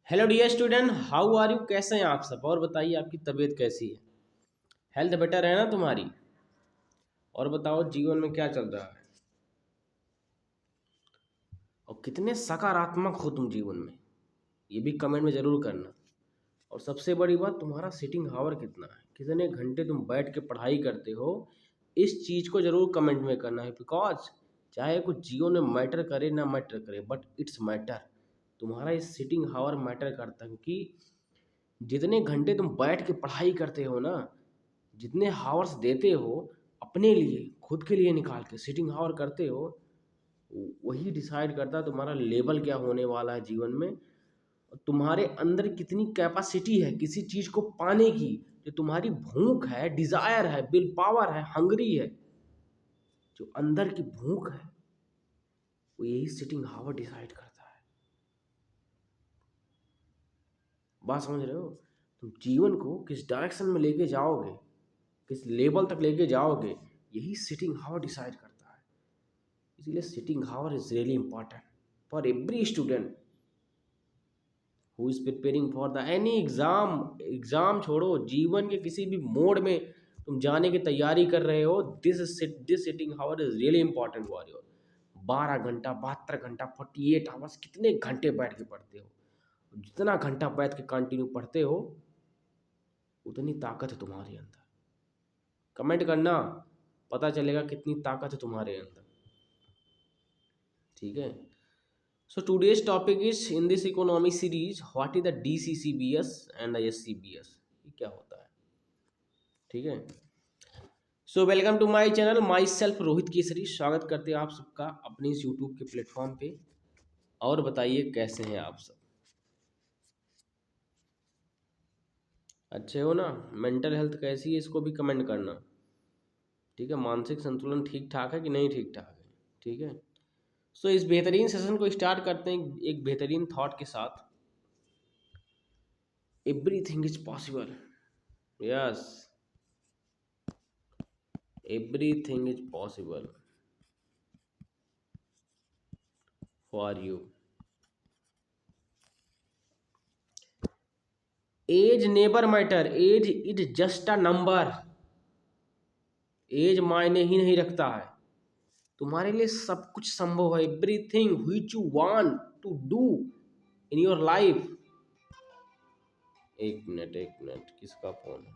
Hello dear student, how are you? कैसे हैं आप सब? और बताइए आपकी तबीयत कैसी है? हेल्थ बेटर है ना तुम्हारी? और बताओ जीवन में क्या चल रहा है और कितने सकारात्मक हो तुम जीवन में, ये भी कमेंट में ज़रूर करना। और सबसे बड़ी बात, तुम्हारा सिटिंग हावर कितना है, कितने घंटे तुम बैठ के पढ़ाई करते हो, इस चीज़ को ज़रूर कमेंट में करना है। बिकॉज चाहे कुछ जीवन में मैटर करे ना मैटर करे, बट इट्स मैटर। तुम्हारा इस सिटिंग हावर मैटर करता है, क्योंकि जितने घंटे तुम बैठ के पढ़ाई करते हो ना, जितने हावर्स देते हो अपने लिए, खुद के लिए निकाल के सिटिंग हावर करते हो, वही डिसाइड करता है तुम्हारा लेवल क्या होने वाला है जीवन में। और तुम्हारे अंदर कितनी कैपेसिटी है किसी चीज़ को पाने की, जो तुम्हारी भूख है, डिज़ायर है, विल पावर है, हंगरी है, जो अंदर की भूख है, वो यही सिटिंग हावर डिसाइड करता है। बात समझ रहे हो? तुम जीवन को किस डायरेक्शन में लेके जाओगे, किस लेवल तक लेके जाओगे, यही सिटिंग हावर डिसाइड करता है। इसीलिए sitting hour is really important for every student who is preparing for the any exam. Exam छोड़ो, जीवन के किसी भी मोड में तुम जाने की तैयारी कर रहे हो, this sitting hour is really important for your. 12 घंटा, 72 घंटा, 48 आवर्स, कितने घंटे बैठ के पढ़ते हो? जितना घंटा बैठ के कंटिन्यू पढ़ते हो, उतनी ताकत है तुम्हारे अंदर। कमेंट करना, पता चलेगा कितनी ताकत है तुम्हारे अंदर। ठीक है। So today's topic is in this economy series, what is the DCCBS and SCBS, ये क्या होता है? ठीक है। So welcome to my channel, myself Rohit Kesari. स्वागत करते हैं आप सबका अपने इस यूट्यूब के प्लेटफॉर्म पे। और बताइए कैसे हैं आप सब? अच्छे हो ना? मेंटल हेल्थ कैसी है, इसको भी कमेंट करना। ठीक है। मानसिक संतुलन ठीक ठाक है कि नहीं ठीक ठाक है? ठीक है। सो इस बेहतरीन सेशन को स्टार्ट करते हैं एक बेहतरीन थॉट के साथ। Everything is possible. Yes, everything is possible for you. Age never matter, age is just a number. Age मायने ही नहीं रखता है। तुम्हारे लिए सब कुछ संभव है। Everything which you want to do in your life. एक मिनट एक मिनट, किसका फोन है?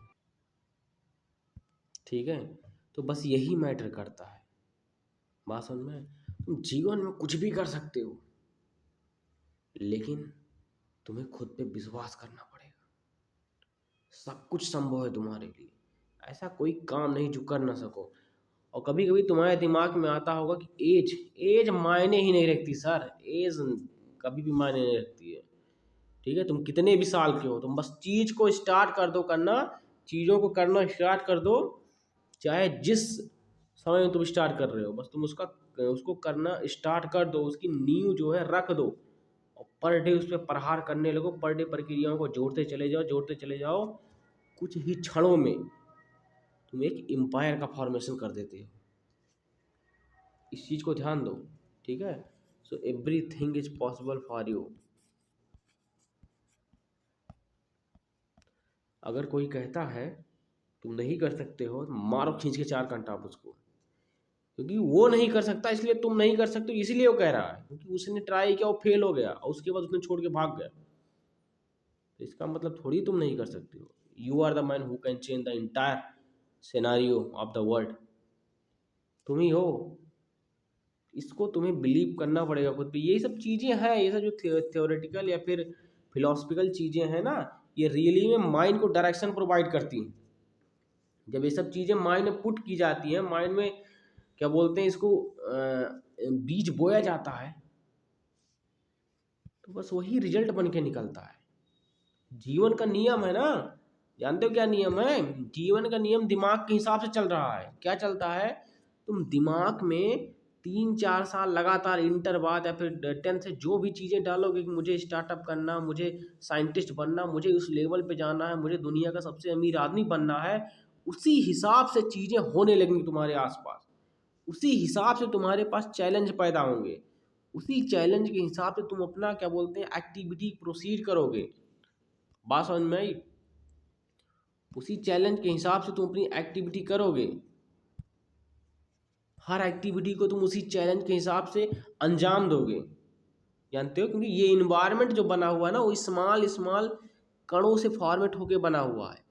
ठीक है। तो बस यही मैटर करता है। बात समझ में? तुम जीवन में कुछ भी कर सकते हो, लेकिन तुम्हें खुद पे विश्वास करना पड़ेगा। सब कुछ संभव है तुम्हारे लिए। ऐसा कोई काम नहीं जो कर ना सको। और कभी कभी तुम्हारे दिमाग में आता होगा कि एज एज मायने ही नहीं रखती सर। एज कभी भी मायने नहीं रखती है। ठीक है। तुम कितने भी साल के हो, तुम बस चीज को स्टार्ट कर दो करना। चीजों को करना स्टार्ट कर दो। चाहे जिस समय में तुम स्टार्ट कर रहे हो, बस तुम उसको करना स्टार्ट कर दो। उसकी नींव जो है रख दो, और पर डे उस पर प्रहार करने लगो। पर डे प्रक्रियाओं को जोड़ते चले जाओ, जोड़ते चले जाओ। कुछ ही क्षणों में तुम एक एम्पायर का फॉर्मेशन कर देते हो। इस चीज़ को ध्यान दो। ठीक है। So everything is possible for you. अगर कोई कहता है तुम नहीं कर सकते हो, तो मारो खींच के 4 घंटा आप उसको। क्योंकि वो नहीं कर सकता इसलिए तुम नहीं कर सकते, इसीलिए वो कह रहा है। क्योंकि उसने ट्राई किया, वो फेल हो गया, और उसके बाद उसने छोड़ के भाग गया। तो इसका मतलब थोड़ी तुम नहीं कर सकते हो। You are the man who can change the entire scenario of the world. तुम ही हो। इसको तुम्हें बिलीव करना पड़ेगा खुद पे। यही सब चीज़ें हैं, ये सब जो थ्योरेटिकल या फिर फिलोसफिकल चीज़ें हैं ना, ये रियली में माइंड को डायरेक्शन प्रोवाइड करती हैं। जब ये सब चीज़ें माइंड में पुट की जाती हैं, माइंड में क्या बोलते हैं इसको, बीज बोया जाता है, तो बस वही रिजल्ट बन के निकलता है। जीवन का नियम है ना, जानते हो क्या नियम है? जीवन का नियम दिमाग के हिसाब से चल रहा है। क्या चलता है? तुम दिमाग में 3-4 साल लगातार इंटर बाद या फिर 10th से जो भी चीज़ें डालोगे कि मुझे स्टार्टअप करना, मुझे साइंटिस्ट बनना, मुझे उस लेवल पे जाना है, मुझे दुनिया का सबसे अमीर आदमी बनना है, उसी हिसाब से चीज़ें होने लगेंगी तुम्हारे आसपास। उसी हिसाब से तुम्हारे पास चैलेंज पैदा होंगे। उसी चैलेंज के हिसाब से तुम अपना क्या बोलते हैं एक्टिविटी प्रोसीड करोगे। बात समझ में आई? उसी चैलेंज के हिसाब से तुम अपनी एक्टिविटी करोगे, हर एक्टिविटी को तुम उसी चैलेंज के हिसाब से अंजाम दोगे। जानते हो, क्योंकि ये इन्वायरमेंट जो बना हुआ है ना वो स्मॉल स्मॉल कणों से फॉर्मेट होके बना हुआ है।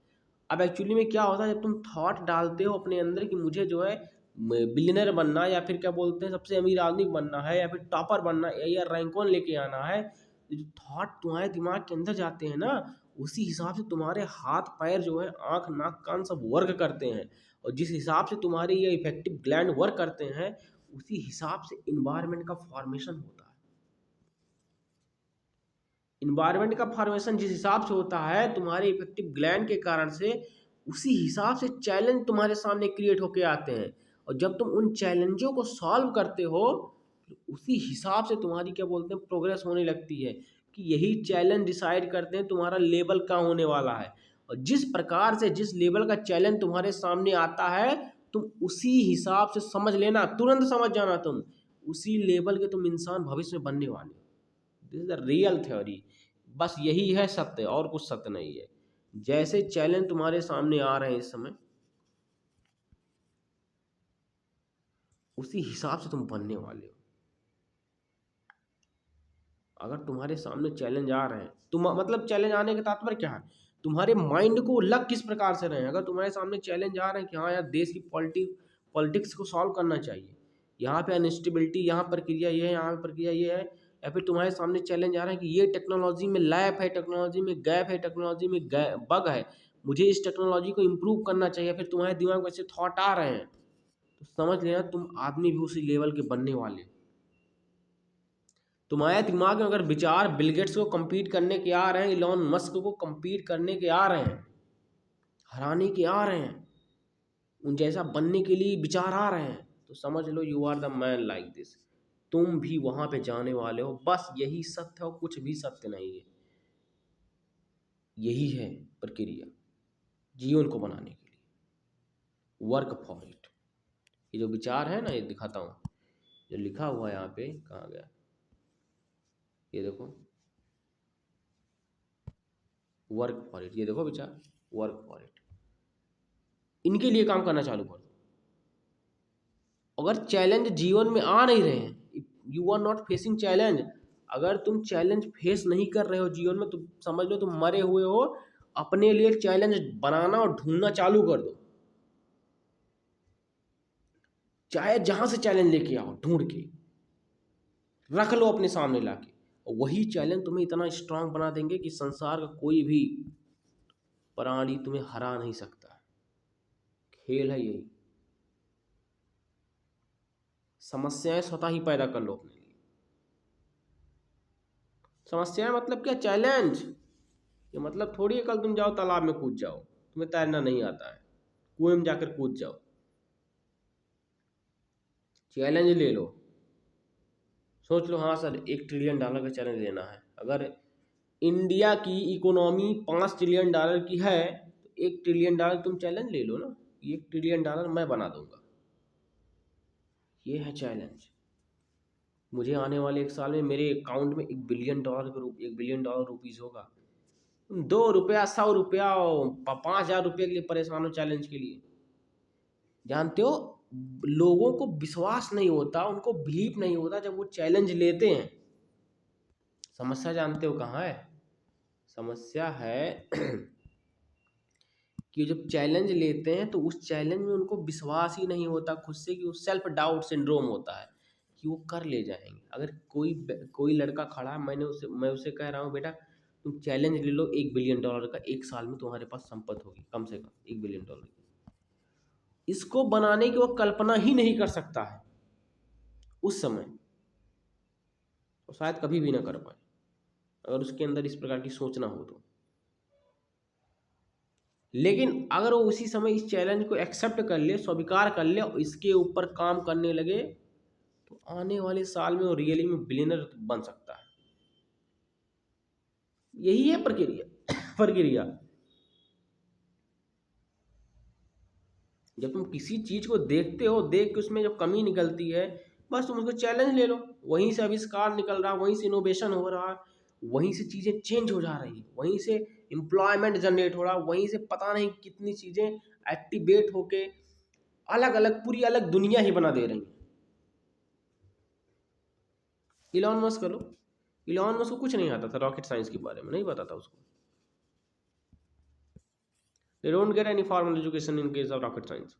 अब एक्चुअली में क्या होता है, जब तुम थॉट डालते हो अपने अंदर कि मुझे जो है बिलियनर बनना या फिर क्या बोलते हैं सबसे अमीर आदमी बनना है या फिर टॉपर बनना है या रैंक वन लेके आना है, तो जो थॉट तुम्हारे दिमाग के अंदर जाते हैं ना, उसी हिसाब से तुम्हारे हाथ पैर जो है आँख नाक कान सब वर्क करते हैं। और जिस हिसाब से तुम्हारे ये इफेक्टिव ग्लैंड वर्क करते हैं, उसी हिसाब से इन्वायरमेंट का फॉर्मेशन होता है। इन्वायरमेंट का फॉर्मेशन जिस हिसाब से होता है तुम्हारे इफेक्टिव ग्लैंड के कारण से, उसी हिसाब से चैलेंज तुम्हारे सामने क्रिएट होके आते हैं। और जब तुम उन चैलेंजों को सॉल्व करते हो, उसी हिसाब से तुम्हारी क्या बोलते हैं प्रोग्रेस होने लगती है, कि यही चैलेंज डिसाइड करते हैं तुम्हारा लेवल कहाँ होने वाला है। और जिस प्रकार से जिस लेवल का चैलेंज तुम्हारे सामने आता है, तुम उसी हिसाब से समझ लेना, तुरंत समझ जाना, तुम उसी लेवल के तुम इंसान भविष्य में बनने वाले हो। This is the real theory. बस यही है सत्य, और कुछ सत्य नहीं है। जैसे चैलेंज तुम्हारे सामने आ रहे हैं इस समय, उसी हिसाब से तुम बनने वाले हो। अगर तुम्हारे सामने चैलेंज आ रहे हैं, तुम मतलब चैलेंज आने का तात्पर्य क्या है, तुम्हारे माइंड को लग किस प्रकार से रहे हैं। अगर तुम्हारे सामने चैलेंज आ रहे हैं कि हाँ यार देश की पॉलिटिक्स को सॉल्व करना चाहिए, यहाँ पे अनस्टेबिलिटी, यहाँ प्रक्रिया ये है, यहाँ पे प्रक्रिया ये है, या फिर तुम्हारे सामने चैलेंज आ रहा है कि ये टेक्नोलॉजी में लैप है, टेक्नोलॉजी में गैप है, टेक्नोलॉजी में बग है, मुझे इस टेक्नोलॉजी को इम्प्रूव करना चाहिए, फिर तुम्हारे दिमाग में ऐसे थॉट आ रहे हैं, तो समझ लेना तुम आदमी भी उसी लेवल के बनने वाले हो। तुम्हारे दिमाग में अगर विचार बिल गेट्स को compete करने के आ रहे हैं, इलॉन मस्क को compete करने के आ रहे हैं, हराने के आ रहे हैं, उन जैसा बनने के लिए विचार आ रहे हैं, तो समझ लो you are the man like this. तुम भी वहां पे जाने वाले हो। बस यही सत्य है और कुछ भी सत्य नहीं है। यही है प्रक्रिया जीवन को बनाने के लिए। Work for it. ये जो विचार है ना, ये दिखाता हूँ, जो लिखा हुआ है यहाँ पे, कहाँ गया, ये देखो, वर्क फॉर इट, ये देखो विचार, वर्क फॉर इट। इनके लिए काम करना चालू कर दो। अगर चैलेंज जीवन में आ नहीं रहे हैं, you are not facing challenge, अगर तुम चैलेंज फेस नहीं कर रहे हो जीवन में, तो समझ लो तुम मरे हुए हो। अपने लिए चैलेंज बनाना और ढूंढना चालू कर दो। चाहे जहां से चैलेंज लेके आओ, ढूंढ के रख लो अपने सामने लाके, और वही चैलेंज तुम्हें इतना स्ट्रांग बना देंगे कि संसार का कोई भी प्राणी तुम्हें हरा नहीं सकता। खेल है यही। समस्याएं स्वतः ही पैदा कर लो अपने लिए। समस्याएं मतलब क्या, चैलेंज। ये मतलब थोड़ी है कल तुम जाओ तालाब में कूद जाओ, तुम्हें तैरना नहीं आता है, कुएं में जाकर कूद जाओ। चैलेंज ले लो। सोच लो, हाँ सर $1 ट्रिलियन का चैलेंज लेना है। अगर इंडिया की इकोनॉमी $5 ट्रिलियन की है, तो $1 ट्रिलियन तुम चैलेंज ले लो ना, $1 ट्रिलियन मैं बना दूंगा। ये है चैलेंज। मुझे आने वाले 1 साल में मेरे अकाउंट में $1 बिलियन रुपीज होगा। तुम 2 रुपया, 100 रुपया और 5,000 रुपये के लिए परेशान हो चैलेंज के लिए। जानते हो, लोगों को विश्वास नहीं होता, उनको बिलीव नहीं होता जब वो चैलेंज लेते हैं। समस्या जानते हो कहाँ है? समस्या है कि जब चैलेंज लेते हैं तो उस चैलेंज में उनको विश्वास ही नहीं होता खुद से, कि वो सेल्फ डाउट सिंड्रोम होता है कि वो कर ले जाएंगे। अगर कोई लड़का खड़ा है, मैं उसे कह रहा हूँ बेटा तुम चैलेंज ले लो $1 बिलियन का, 1 साल में तुम्हारे पास संपत्ति होगी कम से कम $1 बिलियन की। इसको बनाने की वो कल्पना ही नहीं कर सकता है उस समय, और शायद कभी भी ना कर पाए अगर उसके अंदर इस प्रकार की सोच ना हो तो। लेकिन अगर वो उसी समय इस चैलेंज को एक्सेप्ट कर ले, स्वीकार कर ले और इसके ऊपर काम करने लगे, तो आने वाले साल में वो रियली में बिलियनर बन सकता है। यही है प्रक्रिया प्रक्रिया। जब तुम किसी चीज को देखते हो, देख के उसमें जब कमी निकलती है, बस तुम उसको चैलेंज ले लो। वहीं से आविष्कार निकल रहा है, वहीं से इनोवेशन हो रहा है, वहीं से चीज़ें चेंज हो जा रही है, वहीं से एम्प्लॉयमेंट जनरेट हो रहा है, वहीं से पता नहीं कितनी चीज़ें एक्टिवेट होके अलग अलग पूरी अलग दुनिया ही बना दे रही हैं। इलॉन मस्क लो, इलॉन मस्क को कुछ नहीं आता था रॉकेट साइंस के बारे में, नहीं पता था उसको। They don't get any formal education in case of rocket science.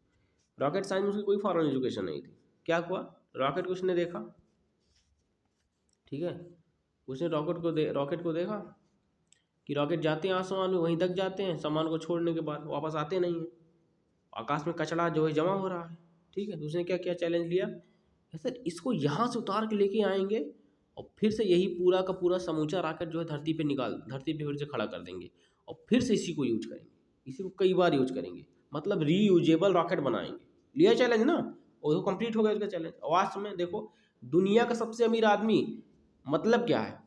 Rocket science में उसकी कोई फॉर्मल एजुकेशन नहीं थी। क्या हुआ, रॉकेट को उसने देखा, ठीक है, उसने रॉकेट को देखा कि रॉकेट जाते हैं आसमान में, वहीं दब जाते हैं, सामान को छोड़ने के बाद वापस आते नहीं हैं, आकाश में कचरा जो है जमा हो रहा है, ठीक है। तो उसने क्या किया, चैलेंज लिया, सर इसको यहाँ से उतार के लेके आएंगे और फिर से यही पूरा का पूरा समूचा रॉकेट जो है धरती पे फिर से खड़ा कर देंगे और फिर से इसी को यूज करेंगे, इसी को कई बार यूज करेंगे, मतलब रीयूजेबल रॉकेट बनाएंगे। लिया चैलेंज ना, और वो कंप्लीट हो गया उसका चैलेंज। और आज में देखो, दुनिया का सबसे अमीर आदमी, मतलब क्या है,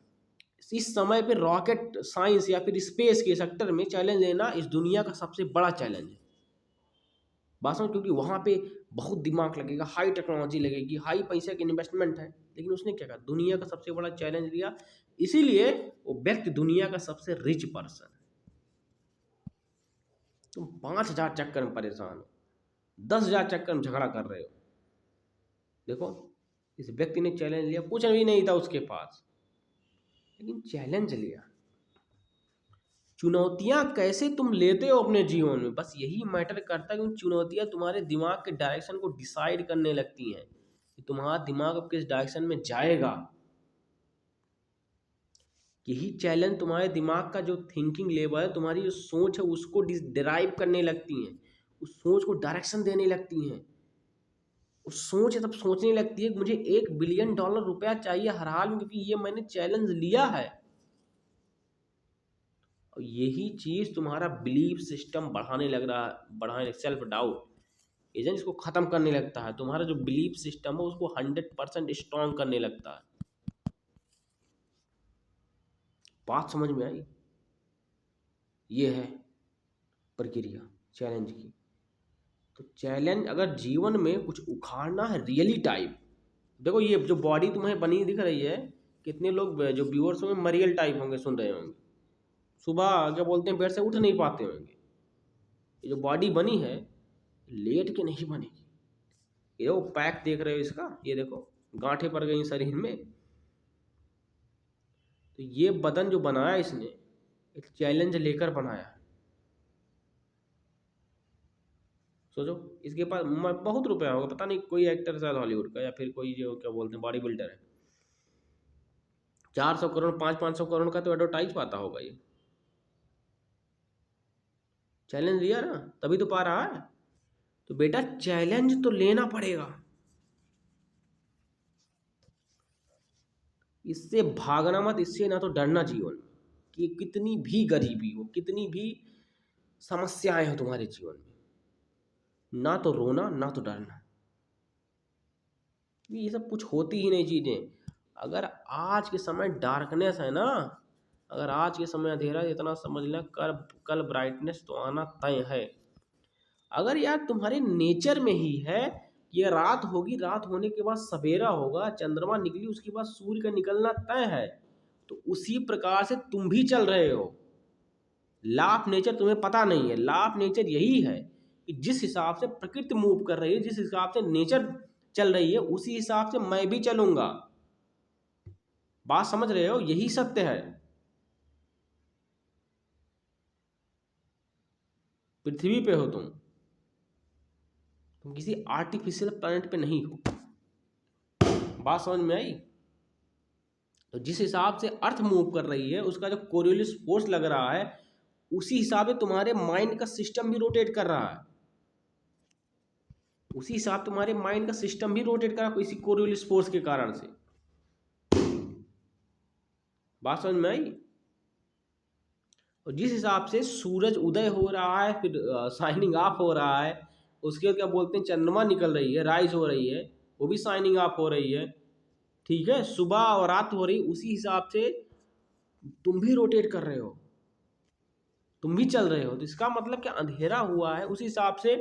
इस समय पे रॉकेट साइंस या फिर स्पेस के सेक्टर में चैलेंज लेना इस दुनिया का सबसे बड़ा चैलेंज है। बात समझ, क्योंकि वहाँ पे बहुत दिमाग लगेगा, हाई टेक्नोलॉजी लगेगी, हाई पैसे की इन्वेस्टमेंट है। लेकिन उसने क्या कहा, दुनिया का सबसे बड़ा चैलेंज लिया, इसीलिए वो व्यक्ति दुनिया का सबसे रिच पर्सन है। तुम 5,000 चक्कर में परेशान हो, 10,000 चक्कर में झगड़ा कर रहे हो। देखो, इस व्यक्ति ने चैलेंज लिया, कुछ भी नहीं था उसके पास, लेकिन चैलेंज लिया। चुनौतियां कैसे तुम लेते हो अपने जीवन में, बस यही मैटर करता है कि चुनौतियां तुम्हारे दिमाग के डायरेक्शन को डिसाइड करने लगती हैं कि तुम्हारा दिमाग अब किस डायरेक्शन में जाएगा। यही चैलेंज तुम्हारे दिमाग का जो थिंकिंग लेवल है, तुम्हारी जो सोच है, उसको डिराइव करने लगती हैं, उस सोच को डायरेक्शन देने लगती हैं। उस सोच तब सोचने लगती है कि मुझे $1 बिलियन रुपया चाहिए हर हाल में, क्योंकि ये मैंने चैलेंज लिया है। और यही चीज तुम्हारा बिलीफ सिस्टम बढ़ाने सेल्फ डाउट एजेंट इसको खत्म करने लगता है। तुम्हारा जो बिलीफ सिस्टम है उसको 100% स्ट्रॉन्ग करने लगता है। बात समझ में आई? ये है प्रक्रिया चैलेंज की। तो चैलेंज, अगर जीवन में कुछ उखाड़ना है रियली टाइप, देखो ये जो बॉडी तुम्हें बनी दिख रही है, कितने लोग जो व्यूअर्स होंगे मरियल टाइप होंगे, सुन रहे होंगे, सुबह क्या बोलते हैं बेड से उठ नहीं पाते होंगे। ये जो बॉडी बनी है लेट के नहीं बनेगी। ये वो पैक देख रहे हो इसका, ये देखो गांठें पड़ गई शरीर में। तो ये बदन जो बनाया इसने एक चैलेंज लेकर बनाया। सोचो, इसके पास बहुत रुपया होगा, पता नहीं कोई एक्टर शायद हॉलीवुड का या फिर कोई जो क्या बोलते हैं बॉडी बिल्डर है, 400 करोड़ 500 करोड़ का तो एडवर्टाइज पाता होगा। ये चैलेंज लिया ना, तभी तो पा रहा है। तो बेटा चैलेंज तो लेना पड़ेगा, इससे भागना मत, इससे ना तो डरना जीवन में, कि कितनी भी गरीबी हो, कितनी भी समस्याएं हो तुम्हारे जीवन में, ना तो रोना ना तो डरना। ये सब कुछ होती ही नहीं चीजें। अगर आज के समय डार्कनेस है ना, अगर आज के समय अंधेरा है, इतना समझ लें कल ब्राइटनेस तो आना तय है। अगर यार तुम्हारे नेचर में ही है ये रात होगी, रात होने के बाद सवेरा होगा, चंद्रमा निकली उसके बाद सूर्य का निकलना तय है, तो उसी प्रकार से तुम भी चल रहे हो। लॉ ऑफ नेचर तुम्हें पता नहीं है। लॉ ऑफ नेचर यही है कि जिस हिसाब से प्रकृति मूव कर रही है, जिस हिसाब से नेचर चल रही है, उसी हिसाब से मैं भी चलूंगा। बात समझ रहे हो? यही सत्य है। पृथ्वी पे हो तुम किसी आर्टिफिशियल प्लैनेट पे नहीं हो। बात समझ में आई? तो जिस हिसाब से अर्थ मूव कर रही है, उसका जो कोरियोलिस फोर्स लग रहा है, उसी हिसाब से तुम्हारे माइंड का सिस्टम भी रोटेट कर रहा है। उसी हिसाब तुम्हारे माइंड का सिस्टम भी रोटेट कर रहा है इसी कोरियोलिस फोर्स के कारण से। बात समझ में आई? और जिस हिसाब से सूरज उदय हो रहा है, फिर शाइनिंग ऑफ हो रहा है, उसके बाद क्या बोलते हैं चंद्रमा निकल रही है, राइज हो रही है, वो भी शाइनिंग ऑफ हो रही है, ठीक है, सुबह और रात हो रही, उसी हिसाब से तुम भी रोटेट कर रहे हो, तुम भी चल रहे हो। तो इसका मतलब क्या, अंधेरा हुआ है उसी हिसाब से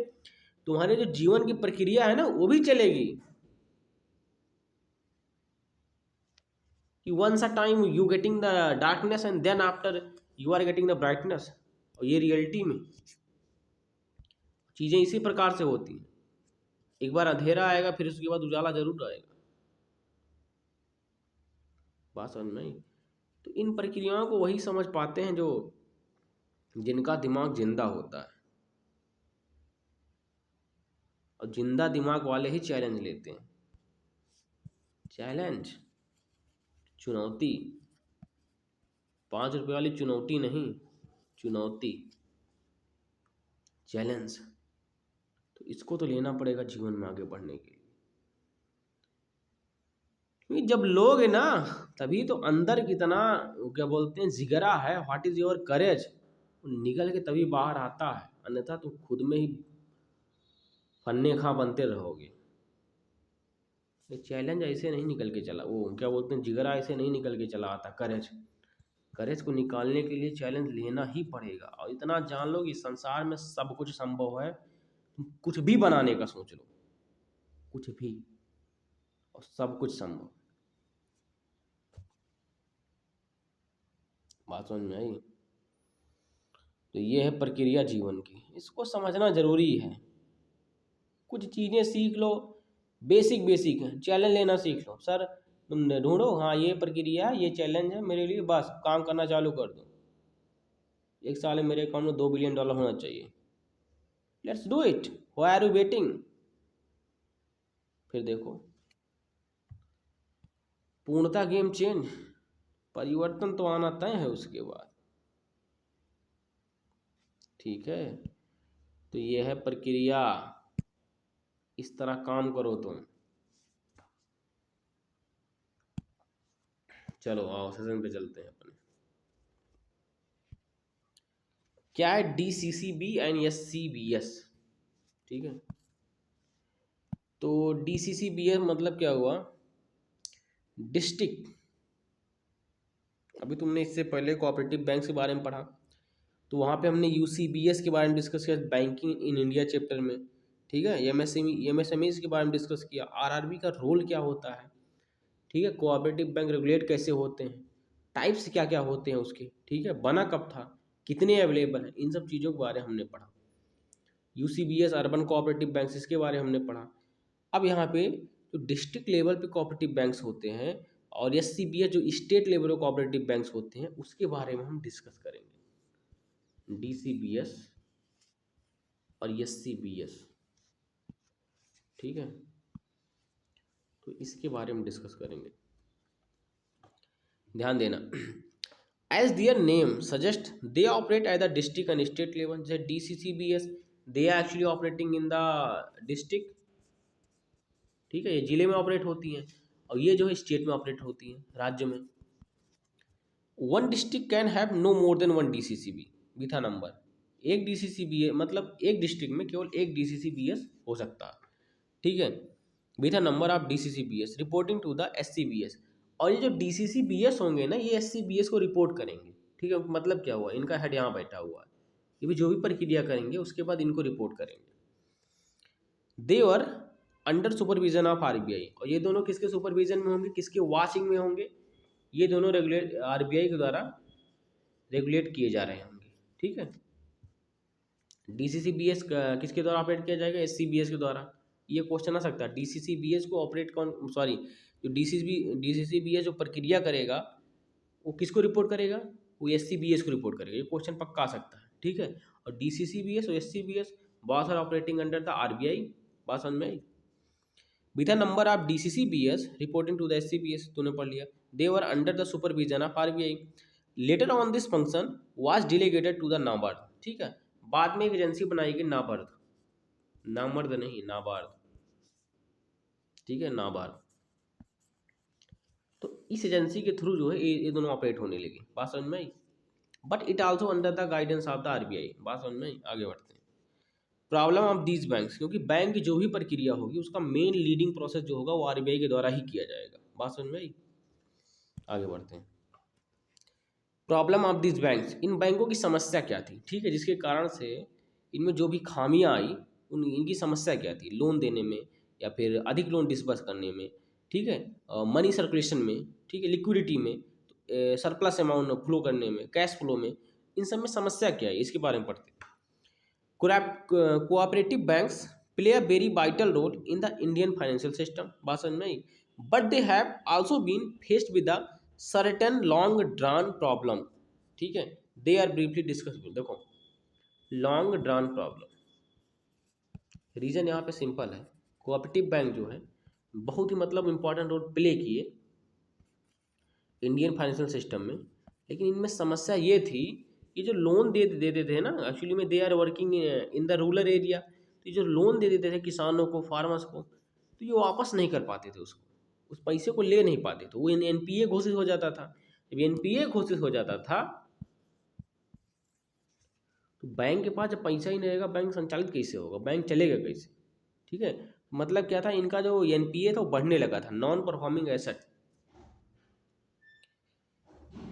तुम्हारे जो जीवन की प्रक्रिया है ना वो भी चलेगी। कि once a time you getting the darkness and then after you are getting the brightness. और ये रियलिटी में चीज़ें इसी प्रकार से होती हैं। एक बार अंधेरा आएगा, फिर उसके बाद उजाला जरूर आएगा। बात समझ में आई? तो इन प्रक्रियाओं को वही समझ पाते हैं जो जिनका दिमाग जिंदा होता है, और जिंदा दिमाग वाले ही चैलेंज लेते हैं। चैलेंज, चुनौती, 5 रुपए वाली चुनौती नहीं, चुनौती, चैलेंज। तो इसको तो लेना पड़ेगा जीवन में आगे बढ़ने के लिए। क्योंकि जब लोगे ना, तभी तो अंदर कितना, क्या बोलते हैं, जिगरा है, व्हाट इज योर करेज, निकल के तभी बाहर आता है। अन्यथा तुम खुद में ही फन्ने खा बनते रहोगे। ये चैलेंज ऐसे नहीं निकल के चला, वो क्या बोलते हैं, जिगरा ऐसे नहीं निकल के चला आता। करेज, करेज को निकालने के लिए चैलेंज लेना ही पड़ेगा। और इतना जान लो कि संसार में सब कुछ संभव है। तुम कुछ भी बनाने का सोच लो, कुछ भी, और सब कुछ संभव। बात समझ में आई? तो ये है प्रक्रिया जीवन की, इसको समझना जरूरी है। कुछ चीज़ें सीख लो, बेसिक बेसिक है, चैलेंज लेना सीख लो। सर तुम ढूंढो, हाँ ये प्रक्रिया है, ये चैलेंज है मेरे लिए, बस काम करना चालू कर दो। 1 साल में मेरे अकाउंट में $2 बिलियन होना चाहिए। Let's do it, why are you waiting? फिर देखो, पूर्णता गेम चेंज, परिवर्तन तो आना तय है उसके बाद। ठीक है, तो ये है प्रक्रिया, इस तरह काम करो तुम। चलो आओ सेशन पे चलते हैं अपन। क्या है DCCB एंड SCBS? ठीक है, तो DCCBS मतलब क्या हुआ, डिस्ट्रिक्ट। अभी तुमने इससे पहले कोऑपरेटिव बैंक के बारे में पढ़ा, तो वहाँ पे हमने UCBS के बारे में डिस्कस किया, बैंकिंग इन इंडिया चैप्टर में। ठीक है, MSMEs के बारे में डिस्कस किया, RRB का रोल क्या होता है। ठीक है, कोऑपरेटिव बैंक रेगुलेट कैसे होते हैं, टाइप्स क्या क्या होते हैं उसके। ठीक है, बना कब था, कितने अवेलेबल हैं, इन सब चीज़ों के बारे में हमने पढ़ा। UCBS अर्बन कोऑपरेटिव बैंक्स, इसके बारे में हमने पढ़ा। अब यहाँ पे जो डिस्ट्रिक्ट लेवल पे कोऑपरेटिव बैंक्स होते हैं, और SCBS जो स्टेट लेवल पे कोऑपरेटिव बैंक्स होते हैं, उसके बारे में हम डिस्कस करेंगे। DCBS और SCBS, ठीक है, तो इसके बारे में डिस्कस करेंगे। ध्यान देना, as their name suggest they operate at the district and state level. जैसे DCCBS, they are actually operating in the district. ठीक है, ये जिले में ऑपरेट होती हैं, और ये जो है स्टेट में ऑपरेट होती हैं, राज्य में। One district can have no more than one DCCB with a number. एक DCCBS मतलब एक डिस्ट्रिक्ट में केवल एक DCCBS हो सकता है। ठीक है, with a number of DCCBS reporting to the SCBS। और ये जो DCCBS होंगे ना, ये SCBS को रिपोर्ट करेंगे। ठीक है, मतलब क्या हुआ, इनका हेड यहाँ बैठा हुआ है, ये भी जो भी प्रक्रिया करेंगे उसके बाद इनको रिपोर्ट करेंगे। They were under supervision of RBI। और ये दोनों किसके सुपरविजन में होंगे, किसके वॉचिंग में होंगे, ये दोनों रेगुलेट RBI के द्वारा रेगुलेट किए जा रहे होंगे। ठीक है, DCCBS किसके द्वारा ऑपरेट किया जाएगा, SCBS के द्वारा। ये क्वेश्चन आ सकता है, DCCBS को ऑपरेट कौन, सॉरी, जो DCCBS जो प्रक्रिया करेगा वो किसको रिपोर्ट करेगा, वो SCBS को रिपोर्ट करेगा। ये क्वेश्चन पक्का आ सकता है। ठीक है, और DCCBS और SCBS both are operating under the RBI। बात समझ में आई? With a number of DCCBS reporting to the SCBS, तूने पढ़ लिया। They were under the supervision of RBI। Later on this function was delegated to the NABARD. ठीक है, बाद में एक एजेंसी बनाई गई, नाबार्ड, नामर्द नहीं, नाबार्ड। ठीक है, नाबार्ड। तो इस एजेंसी के थ्रू जो है ये दोनों ऑपरेट होने लगे। बात समझ में आई? But it also under the guidance of the RBI। बात समझ में आई? आगे बढ़ते हैं। प्रॉब्लम ऑफ दीज बैंक्स, क्योंकि बैंक की जो भी प्रक्रिया होगी उसका मेन लीडिंग प्रोसेस जो होगा वो RBI के द्वारा ही किया जाएगा। बात समझ में आई? आगे बढ़ते हैं। प्रॉब्लम ऑफ दिस बैंक्स, इन बैंकों की समस्या क्या थी। ठीक है, जिसके कारण से इनमें जो भी खामियां आई, इनकी समस्या क्या थी, लोन देने में या फिर अधिक लोन डिस्बर्स करने में। ठीक है, मनी सर्कुलेशन में, ठीक है, लिक्विडिटी में, सरप्लस अमाउंट फ्लो करने में, कैश फ्लो में, इन सब में समस्या क्या है इसके बारे में पढ़ते हैं। Cooperative banks play a very vital role in the Indian financial system, बात समझ में आई, but they have also been faced with the certain long drawn problem, ठीक है, दे आर ब्रीफली डिस्कसेबल। देखो लॉन्ग ड्रान प्रॉब्लम, रीजन यहाँ पे simple है, कोऑपरेटिव बैंक जो है बहुत ही मतलब इंपॉर्टेंट रोल प्ले किए इंडियन फाइनेंशियल सिस्टम में, लेकिन इनमें समस्या ये थी कि जो लोन दे देते थे ना, एक्चुअली में they are working in the rural area, तो ये जो लोन दे देते थे किसानों को, फार्मर्स को, तो ये वापस नहीं कर पाते थे उसको, उस पैसे को ले नहीं पाते थे, वो एनपीए घोषित हो जाता था। जब एनपीए घोषित हो जाता था तो बैंक के पास जब पैसा ही नहीं रहेगा, बैंक संचालित कैसे होगा, बैंक चलेगा कैसे, ठीक है। मतलब क्या था, इनका जो एनपीए था वो बढ़ने लगा था, non performing asset.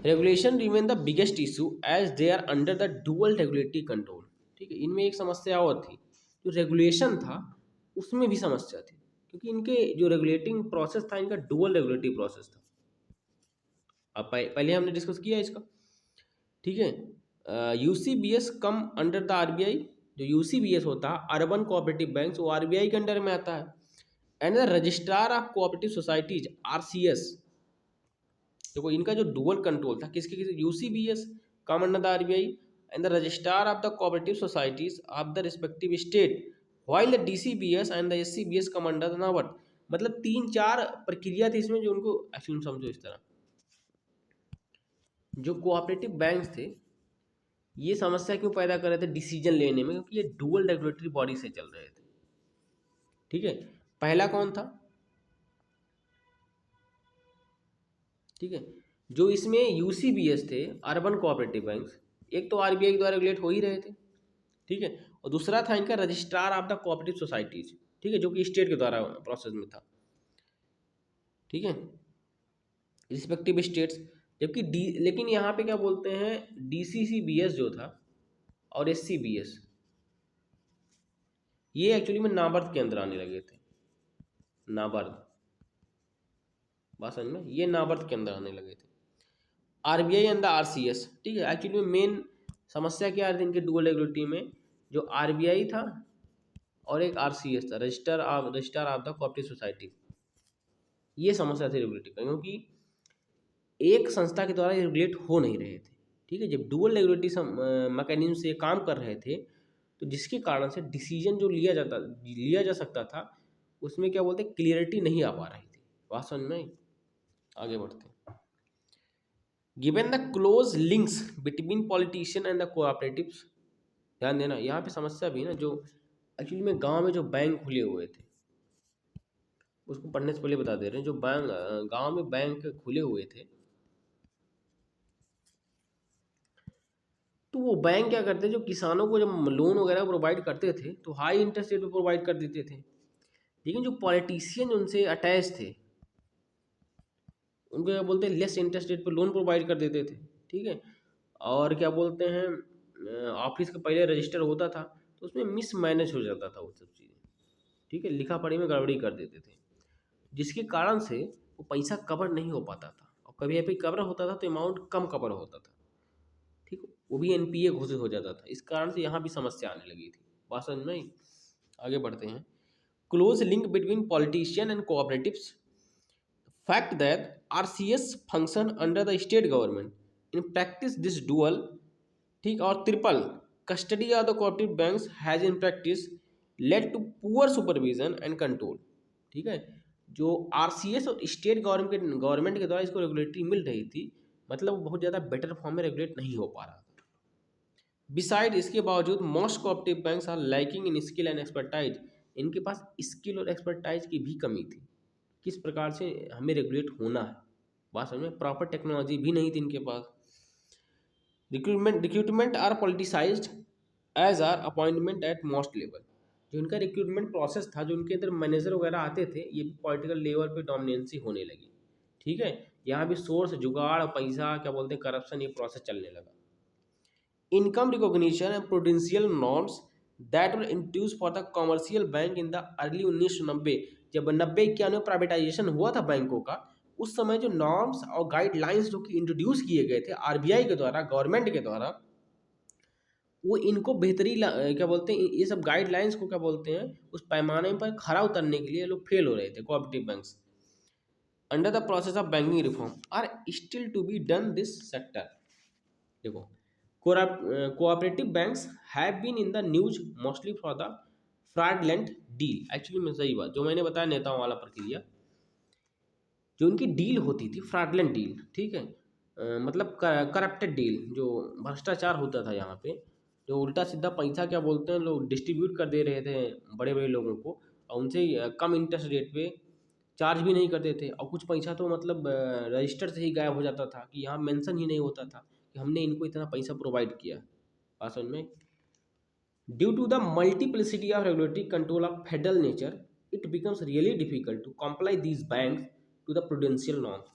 Regulation remain the biggest issue as they are under the dual regulatory control, ठीक है। इनमें एक समस्या और थी, जो रेगुलेशन था उसमें भी समस्या थी, क्योंकि इनके जो रेगुलेटिंग प्रोसेस था इनका डुअल रेगुलेटरी प्रोसेस था। अब पहले हमने डिस्कस किया इसका, ठीक है। UCBs come under the RBI, जो यूसीबीएस होता है अर्बन कोऑपरेटिव बैंक, वो आरबीआई के अंडर में आता है। And the registrar of cooperative societies RCS, देखो इनका जो डुअल कंट्रोल था किसके किसके, UCBs come under the RBI and the registrar of the cooperative societies of the respective state, while the DCBs and the SCBs come under the NABARD. मतलब 3-4 प्रक्रिया थी इसमें जो उनको एक्चुअली समझो इस तरह, जो कोऑपरेटिव बैंक थे ये समस्या क्यों पैदा कर रहे थे डिसीजन लेने में, क्योंकि ये डुअल रेगुलेटरी बॉडी से चल रहे थे, ठीक है। पहला कौन था, ठीक है, जो इसमें यूसीबीएस थे अर्बन कोऑपरेटिव बैंक्स, एक तो आरबीआई द्वारा रेगुलेट हो ही रहे थे, ठीक है, और दूसरा था इनका registrar of the cooperative societies, ठीक है, जो कि स्टेट के द्वारा प्रोसेस में था, ठीक है, रिस्पेक्टिव स्टेट्स। जबकि डी, लेकिन यहाँ पे क्या बोलते हैं, डीसीसीबीएस जो था और एससीबीएस ये एक्चुअली में नाबार्ड के अंदर आने लगे थे, नाबार्ड, बात समझ में, ये नाबार्ड के अंदर आने लगे थे। आरबीआई एंड द आरसीएस, ठीक है, एक्चुअली में मेन समस्या क्या थी इनके डुअल रेगुलेटरी में, जो आरबीआई था और एक आरसीएस था, register of the cooperative society, ये समस्या थी रेगुलेटरी का, क्योंकि एक संस्था के द्वारा रेगुलेट हो नहीं रहे थे, ठीक है। जब डुअल रेगुलेटरी मैकेनिज्म से काम कर रहे थे तो जिसके कारण से डिसीजन जो लिया जा सकता था उसमें क्या बोलते क्लियरिटी नहीं आ पा रही थी, बात समझ में आई? आगे बढ़ते हैं। Given the close links between politician and the cooperatives, ध्यान देना यहाँ पे समस्या भी ना, जो एक्चुअली में गांव में जो बैंक खुले हुए थे उसको पढ़ने से पहले बता दे रहे हैं, जो गांव में बैंक खुले हुए थे तो वो बैंक क्या करते, जो किसानों को जब लोन वगैरह प्रोवाइड करते थे तो हाई इंटरेस्ट रेट पे प्रोवाइड कर देते थे, लेकिन जो पॉलिटिशियन उनसे अटैच थे उनको क्या बोलते हैं लेस इंटरेस्ट रेट पे लोन प्रोवाइड कर देते थे, ठीक है। और क्या बोलते हैं, ऑफिस का पहले रजिस्टर होता था तो उसमें मिस मैनेज हो जाता था वो सब चीज़ें, ठीक है, लिखा पढ़ी में गड़बड़ी कर देते थे, जिसके कारण से वो पैसा कवर नहीं हो पाता था, और कभी कभी कवर होता था तो अमाउंट कम कवर होता था, ठीक, वो भी एनपीए घोषित हो जाता था, इस कारण से यहाँ भी समस्या आने लगी थी, बात समझ में आई? आगे बढ़ते हैं। Close link between politician and cooperatives, fact that RCS function under the state government, in practice this dual, ठीक, और triple custody of the cooperative banks has in practice led to poor supervision and control, ठीक है। जो RCS और state government के द्वारा इसको regulatory मिल रही थी, मतलब वो बहुत ज़्यादा बेटर फॉर्म में रेगुलेट नहीं हो पा रहा था। बिसाइड इसके बावजूद most cooperative banks are lacking in skill and expertise, इनके पास स्किल और एक्सपर्टाइज की भी कमी थी, किस प्रकार से हमें रेगुलेट होना है, बात समझ में, प्रॉपर टेक्नोलॉजी भी नहीं थी इनके पास। Recruitment are politicized as are appointment at most level, जो इनका रिक्रूटमेंट प्रोसेस था, जो उनके अंदर मैनेजर वगैरह आते थे, ये भी पॉलिटिकल लेवल पे डोमिनेंसी होने लगी, ठीक है। यहाँ भी सोर्स जुगाड़ पैसा क्या बोलते हैं करप्शन, ये प्रोसेस चलने लगा। Income recognition and prudential norms that were introduced for the commercial bank in the early 1990, जब 90-91 प्राइवेटाइजेशन हुआ था बैंकों का, उस समय जो नॉर्म्स और गाइडलाइंस जो कि इंट्रोड्यूस किए गए थे आरबीआई के द्वारा, गवर्नमेंट के द्वारा, वो इनको क्या बोलते हैं, ये सब गाइडलाइंस को क्या बोलते हैं, उस पैमाने पर खरा उतरने के लिए लोग फेल हो रहे थे cooperative banks. Under the process of banking reform are still to be done this sector. देखो, cooperative banks have been in the news mostly for the fraudulent deal. Actually में सही बात जो मैंने बताया, नेताओं वाला प्रक्रिया, जो उनकी डील होती थी फ्रॉडलेंट डील, ठीक है, मतलब करप्टेड डील, जो भ्रष्टाचार होता था यहाँ पे, जो उल्टा सीधा पैसा क्या बोलते हैं लोग डिस्ट्रीब्यूट कर दे रहे थे बड़े बड़े लोगों को, और उनसे कम इंटरेस्ट रेट पे चार्ज भी नहीं करते थे, और कुछ पैसा तो मतलब रजिस्टर से ही गायब हो जाता था कि यहाँ मेंशन ही नहीं होता था कि हमने इनको इतना पैसा प्रोवाइड किया। बात समझ में? Due to the multiplicity of regulatory control of federal nature, it becomes really difficult to comply these banks to the prudential norms।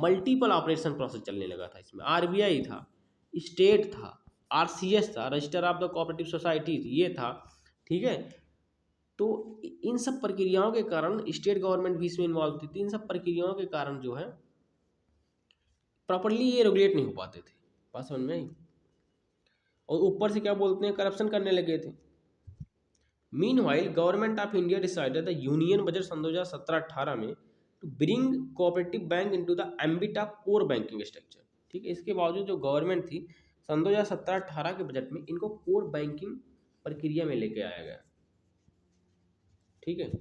Multiple operation process चलने लगा था इसमें, आरबीआई था, स्टेट था, आरसीएस था, register of the cooperative societies ये था, ठीक है। तो इन सब प्रक्रियाओं के कारण स्टेट गवर्नमेंट भी इसमें इन्वॉल्व थी, तो इन सब प्रक्रियाओं के कारण जो है प्रॉपरली ये रेगुलेट नहीं हो पाते थे। बात समझ में आई? और ऊपर से क्या बोलते हैं, करप्शन करने लगे थे। Meanwhile, Government of India decided the Union Budget सन 2017-18 में to bring cooperative bank into the ambit of core banking structure। ठीक है, इसके बावजूद जो गवर्नमेंट थी सन 2017-18 के बजट में इनको कोर बैंकिंग प्रक्रिया में लेके आया गया। ठीक है,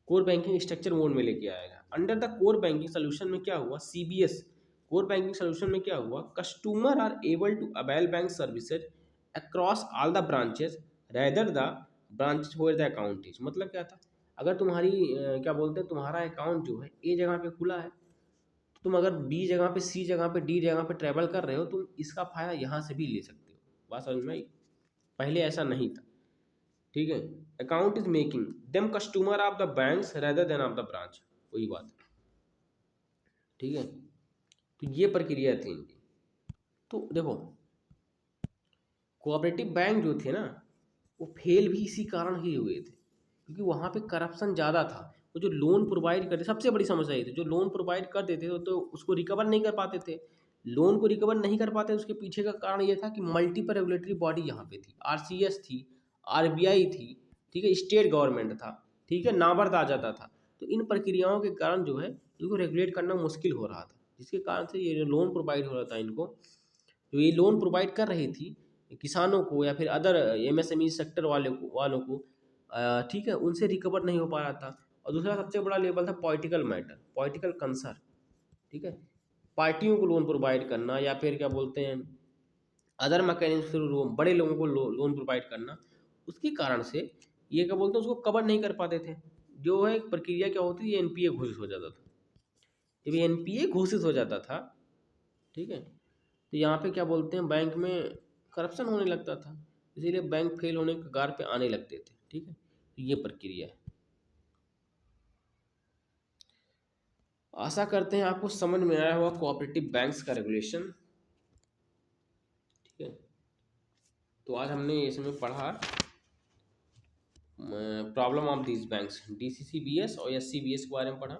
कोर बैंकिंग स्ट्रक्चर मोड में लेके आया गया। Under the core banking solution में क्या हुआ, सीबीएस कोर बैंकिंग सोल्यूशन में क्या हुआ, customer are able to avail bank services across all the branches rather the branch where the account is. मतलब क्या था, अगर तुम्हारी क्या बोलते हैं, तुम्हारा अकाउंट जो है ए जगह पे खुला है, तो तुम अगर बी जगह पे, सी जगह पे, डी जगह पे ट्रैवल कर रहे हो, तुम इसका फायदा यहाँ से भी ले सकते हो। बात समझ में आई? पहले ऐसा नहीं था। ठीक है, account is making them customer of the banks rather than of the branch, वही बात है। ठीक है, तो ये प्रक्रिया थी इनकी। तो देखो, कोऑपरेटिव बैंक जो थे ना, वो फेल भी इसी कारण ही हुए थे, क्योंकि वहाँ पे करप्शन ज़्यादा था। वो जो लोन प्रोवाइड करते, सबसे बड़ी समस्या ये थी, जो लोन प्रोवाइड कर देते थे तो उसको रिकवर नहीं कर पाते थे। लोन को रिकवर नहीं कर पाते, उसके पीछे का कारण ये था कि मल्टीपल रेगुलेटरी बॉडी यहाँ पे थी, आरसीएस थी, आरबीआई थी, ठीक है, स्टेट गवर्नमेंट था, ठीक है, नाबार्ड आ जाता था। तो इन प्रक्रियाओं के कारण जो है इनको रेगुलेट करना मुश्किल हो रहा था, जिसके कारण से ये लोन प्रोवाइड हो रहा था इनको, जो ये लोन प्रोवाइड कर रही थी किसानों को या फिर अदर एमएसएमई सेक्टर वालों को, ठीक है, उनसे रिकवर नहीं हो पा रहा था। और दूसरा सबसे बड़ा लेवल था पॉलिटिकल मैटर, पॉलिटिकल कंसर्न। ठीक है, पार्टियों को लोन प्रोवाइड करना या फिर क्या बोलते हैं अदर मैकेनिज्म थ्रू बड़े लोगों को लोन प्रोवाइड करना, उसके कारण से ये क्या बोलते हैं उसको कवर नहीं कर पाते थे। जो है प्रक्रिया क्या होती थी, एनपीए घोषित हो जाता था। जब एनपीए घोषित हो जाता था, ठीक है, तो यहाँ पे क्या बोलते हैं बैंक में करप्शन होने लगता था, इसीलिए बैंक फेल होने के कगार पे आने लगते थे। ठीक है, तो ये प्रक्रिया है। आशा करते हैं आपको समझ में आया होगा कोऑपरेटिव बैंक्स का रेगुलेशन। ठीक है, तो आज हमने इसमें पढ़ा प्रॉब्लम ऑफ दीज बैंक्स, डीसीसीबीएस और एससीबीएस के बारे में पढ़ा,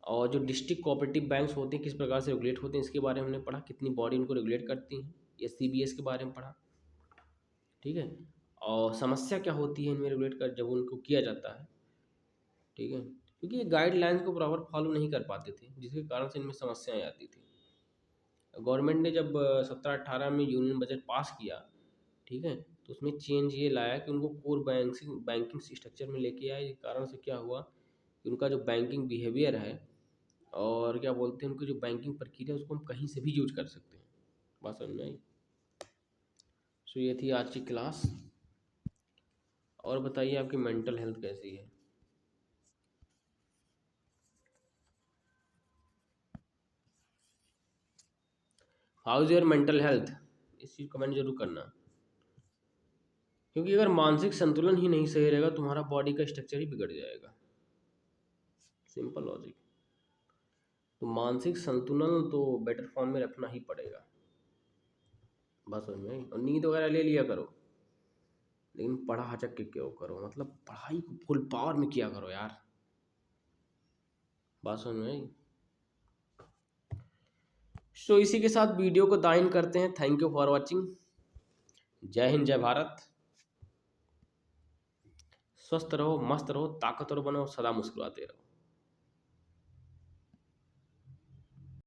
और जो डिस्ट्रिक्ट कोऑपरेटिव बैंक्स होते हैं किस प्रकार से रेगुलेट होते हैं इसके बारे में हमने पढ़ा, कितनी बॉडी उनको रेगुलेट करती हैं, एससीबीएस के बारे में पढ़ा। ठीक है, और समस्या क्या होती है इनमें रेगुलेट कर जब उनको किया जाता है। ठीक है, क्योंकि ये गाइडलाइंस को प्रॉपर फॉलो नहीं कर पाते थे, जिसके कारण से इनमें समस्याएं आती थी। गवर्नमेंट ने जब 17-18 में यूनियन बजट पास किया, ठीक है, तो उसमें चेंज ये लाया कि उनको कोर बैंकिंग स्ट्रक्चर में लेके आए। इस कारण से क्या हुआ कि उनका जो बैंकिंग बिहेवियर है और क्या बोलते हैं उनकी जो बैंकिंग प्रक्रिया उसको हम कहीं से भी यूज कर सकते हैं। बात समझ में आई? सो ये थी आज की क्लास। और बताइए आपकी मेंटल हेल्थ कैसी है? How is your mental health? इस चीज़ कमेंट जरूर करना, क्योंकि अगर मानसिक संतुलन ही नहीं सही रहेगा तुम्हारा बॉडी का स्ट्रक्चर ही बिगड़ जाएगा। Simple logic. तो मानसिक संतुलन तो बेटर फॉर्म में रखना ही पड़ेगा। बस समझ में आई? और नींद वगैरह ले लिया करो, लेकिन पढ़ा हचक के क्यों करो, मतलब पढ़ाई को फुल पावर में किया करो यार। बात समझ में आई? सो इसी के साथ वीडियो को दाइन करते हैं। Thank you for watching. जय हिंद, जय भारत। स्वस्थ रहो, मस्त रहो, ताकतवर बनो, सदा मुस्कुराते रहो।